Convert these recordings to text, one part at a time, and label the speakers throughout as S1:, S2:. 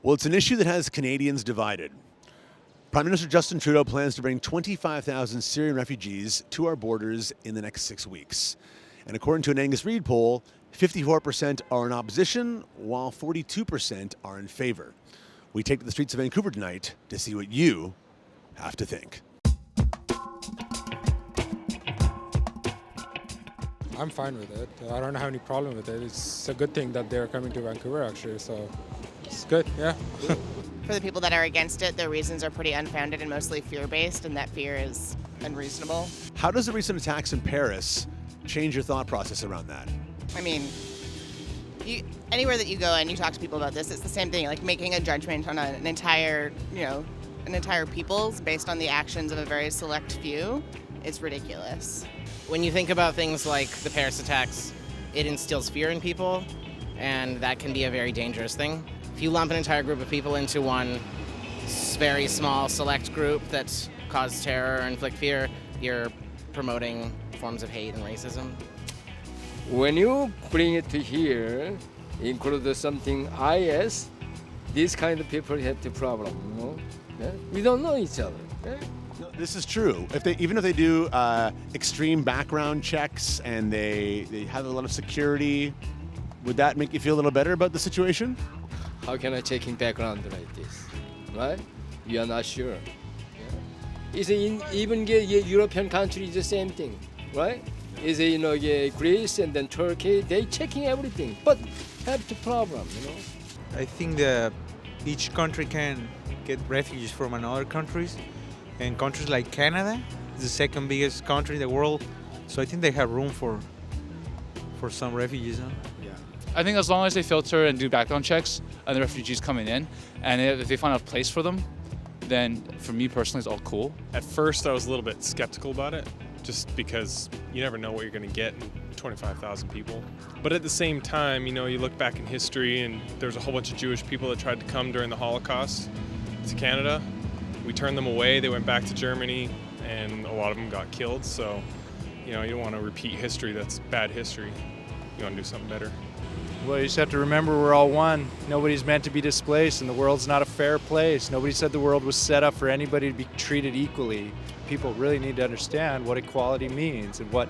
S1: Well, it's an issue that has Canadians divided. Prime Minister Justin Trudeau plans to bring 25,000 Syrian refugees to our borders in the next 6 weeks. And according to an Angus Reid poll, 54% are in opposition, while 42% are in favor. We take to the streets of Vancouver tonight to see what you have to think.
S2: I'm fine with it. I don't have any problem with it. It's a good thing that they're coming to Vancouver, actually, so it's good, yeah.
S3: For the people that are against it, their reasons are pretty unfounded and mostly fear-based, and that fear is unreasonable.
S1: How does the recent attacks in Paris change your thought process around that?
S3: I mean, anywhere that you go and you talk to people about this, it's the same thing. Like making a judgment on an entire people's based on the actions of a very select few is ridiculous.
S4: When you think about things like the Paris attacks, it instills fear in people, and that can be a very dangerous thing. If you lump an entire group of people into one very small select group that cause terror or inflict fear, you're promoting forms of hate and racism.
S5: When you bring it to here, include something IS, these kind of people have the problem, you know? Yeah? We don't know each other. Yeah?
S1: No, this is true. Even if they do extreme background checks and they have a lot of security, would that make you feel a little better about the situation?
S5: How can I check in background like this, right? You are not sure. Yeah? Is it even European countries the same thing, right? Is it Greece and then Turkey? They checking everything, but have the problem, you know.
S6: I think that each country can get refugees from another countries, and countries like Canada is the second biggest country in the world, so I think they have room for some refugees. Huh?
S7: Yeah, I think as long as they filter and do background checks on the refugees coming in, and if they find a place for them, then for me personally, it's all cool.
S8: At first, I was a little bit skeptical about it, just because you never know what you're going to get in 25,000 people. But at the same time, you look back in history and there's a whole bunch of Jewish people that tried to come during the Holocaust to Canada. We turned them away, they went back to Germany, and a lot of them got killed. So, you don't want to repeat history that's bad history. You want to do something better.
S9: Well, you just have to remember we're all one. Nobody's meant to be displaced, and the world's not a fair place. Nobody said the world was set up for anybody to be treated equally. People really need to understand what equality means and what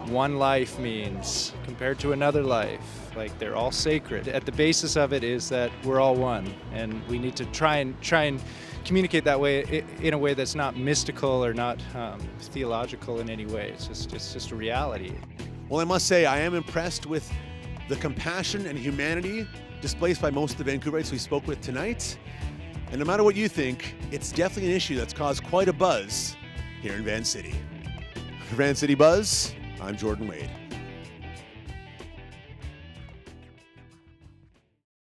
S9: one life means compared to another life. Like, they're all sacred. At the basis of it is that we're all one, and we need to try and communicate that way in a way that's not mystical or not theological in any way. It's just a reality.
S1: Well, I must say, I am impressed with the compassion and humanity displayed by most of the Vancouverites we spoke with tonight. And no matter what you think, it's definitely an issue that's caused quite a buzz here in Van City. For Van City Buzz, I'm Jordan Wade.